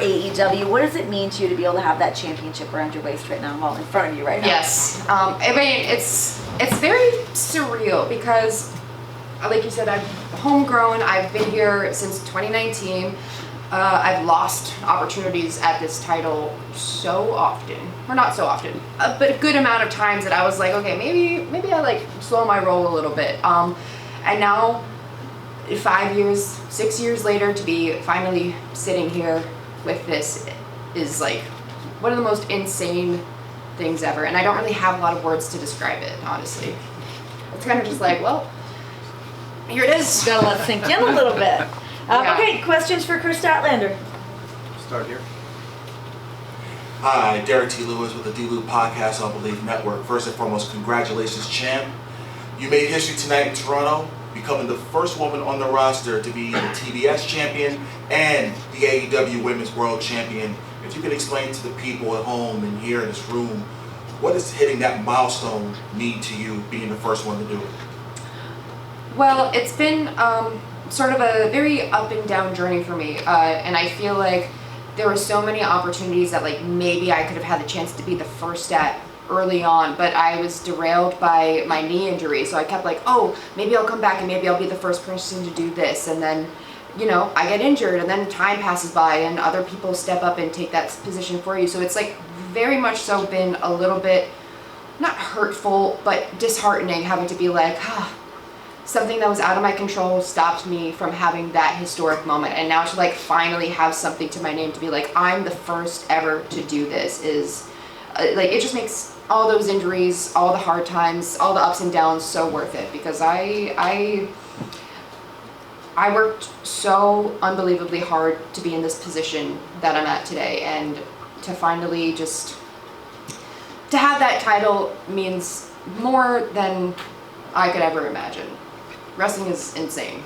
AEW. What does it mean to you to be able to have that championship around your waist right now, well, in front of you right now? Yes. I mean, it's very surreal because, like you said, I'm homegrown. I've been here since 2019. I've lost opportunities at this title so often, or not so often, but a good amount of times that I was like, okay, maybe I like slow my roll a little bit. And now, 5 years, 6 years later, to be finally sitting here with this is like one of the most insane things ever. And I don't really have a lot of words to describe it, honestly. It's kind of just like, well, here it is. Gotta let it sink in a little bit. Yeah. Okay, questions for Kris Statlander. Start here. Hi, Derek T. Lewis with the D-Loop Podcast on Believe Network. First and foremost, congratulations, champ. You made history tonight in Toronto, becoming the first woman on the roster to be the TBS champion and the AEW Women's World Champion. If you could explain to the people at home and here in this room, what does hitting that milestone mean to you, being the first one to do it? Well, it's been sort of a very up and down journey for me, and I feel like there were so many opportunities that like maybe I could have had the chance to be the first at early on, but I was derailed by my knee injury, so I kept like, oh, maybe I'll come back and maybe I'll be the first person to do this, and then, you know, I get injured and then time passes by and other people step up and take that position for you, so it's like very much so been a little bit, not hurtful, but disheartening having to be like, something that was out of my control stopped me from having that historic moment, and now to like finally have something to my name to be like, I'm the first ever to do this is like, it just makes all those injuries, all the hard times, all the ups and downs so worth it, because I worked so unbelievably hard to be in this position that I'm at today, and to finally just to have that title means more than I could ever imagine. Wrestling is insane.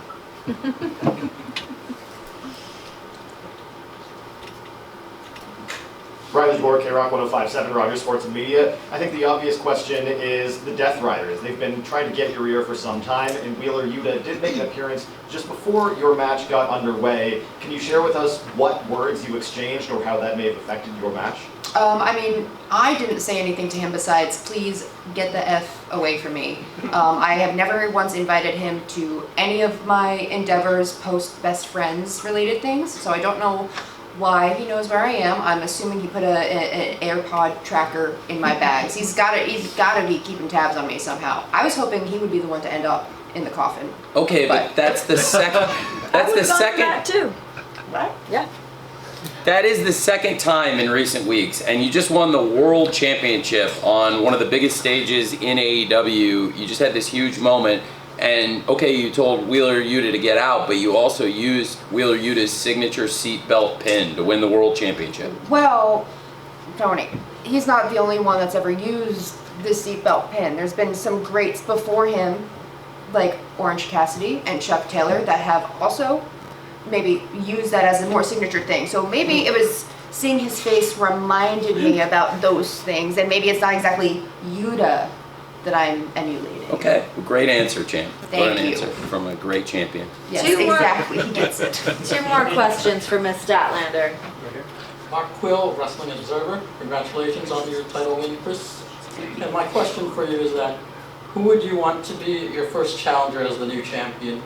Riley Moore, K-Rock 105.7, Rogers Sports and Media. I think the obvious question is the Death Riders. They've been trying to get your ear for some time, and Wheeler Yuta did make an appearance just before your match got underway. Can you share with us what words you exchanged or how that may have affected your match? I mean, I didn't say anything to him besides, please get the F away from me. I have never once invited him to any of my endeavors post best friends related things, so I don't know why he knows where I am. I'm assuming he put an AirPod tracker in my bags. He's gotta be keeping tabs on me somehow. I was hoping he would be the one to end up in the coffin. Okay, but that's the second. That's the second. That too. Right? Yeah. That is the second time in recent weeks, and you just won the World Championship on one of the biggest stages in AEW. You just had this huge moment, and okay, you told Wheeler Yuta to get out, but you also used Wheeler Yuta's signature seatbelt pin to win the World Championship. Well, Tony, he's not the only one that's ever used the seatbelt pin. There's been some greats before him, like Orange Cassidy and Chuck Taylor, that have also maybe use that as a more signature thing. So maybe it was seeing his face reminded me about those things, and maybe it's not exactly Yuta that I'm emulating. Okay, great answer, champ. Thank what an you. answer from a great champion. Yes, Two more- exactly. He gets it. Two more questions for Miss Statlander. Mark Quill, Wrestling Observer. Congratulations on your title win, Kris. And my question for you is that, who would you want to be your first challenger as the new champion?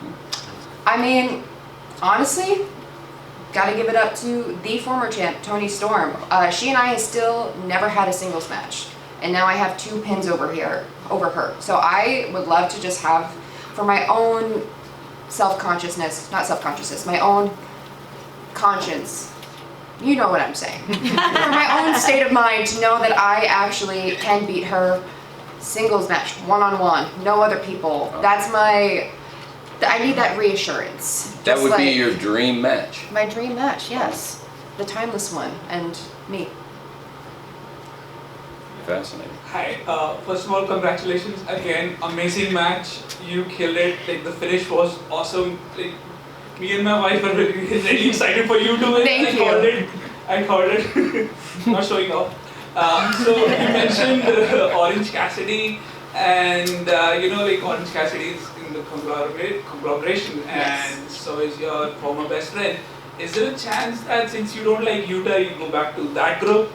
I mean, honestly, gotta give it up to the former champ, Toni Storm. She and I have still never had a singles match, and now I have 2 pins over her. So I would love to just have, for my own my own conscience, you know what I'm saying, for my own state of mind, to know that I actually can beat her singles match, one-on-one, no other people. I need that reassurance. That Just would be like your dream match. my dream match, yes. The timeless one, and me. Fascinating. Hi, first of all, congratulations again. Amazing match. You killed it. Like, the finish was awesome. Like, me and my wife are really excited for you to win. Thank you. I called it. Not showing off. So you mentioned Orange Cassidy, and like Orange Cassidy is in the conglomeration, Yes. and so is your former best friend. is there a chance that since you don't like Utah, you go back to that group?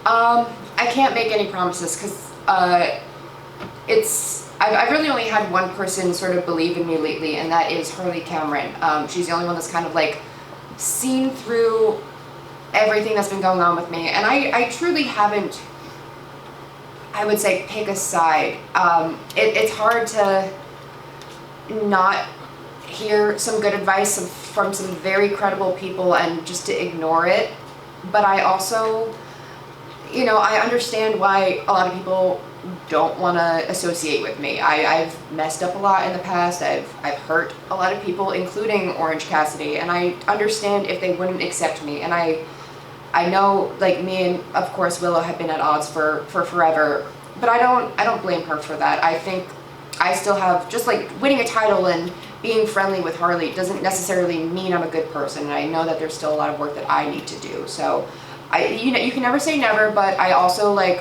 I can't make any promises because I've really only had one person sort of believe in me lately, and that is Harley Cameron. She's the only one that's kind of like seen through everything that's been going on with me, and I truly haven't, I would say, pick a side. It's hard to not hear some good advice from some very credible people and just to ignore it. But I also, I understand why a lot of people don't want to associate with me. I've messed up a lot in the past. I've hurt a lot of people, including Orange Cassidy, and I understand if they wouldn't accept me. And I know, like, me and of course Willow have been at odds for forever, but I don't blame her for that. I think I still have, just like winning a title and being friendly with Harley doesn't necessarily mean I'm a good person, and I know that there's still a lot of work that I need to do. So you can never say never, but I also I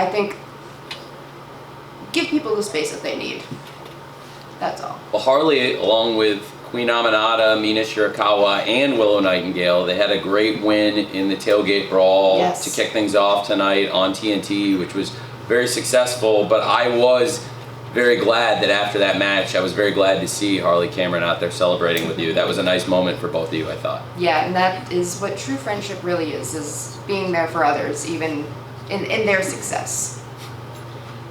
think give people the space that they need. That's all. Well, Harley, along with Queen Aminata, Mina Shirakawa, and Willow Nightingale, they had a great win in the tailgate brawl to kick things off tonight on TNT, which was very successful. But I was very glad that after that match, I was very glad to see Harley Cameron out there celebrating with you. That was a nice moment for both of you, I thought. Yeah, and that is what true friendship really is being there for others, even in their success.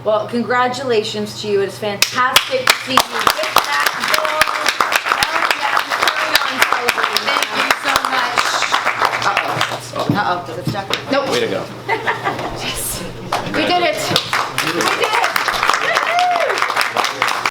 Well, congratulations to you. It's fantastic to see you get that goal. Oh, yeah, carry on celebrating. Thank you so much. Uh-oh, does it stuck? Nope. Way to go. Yes. We did it.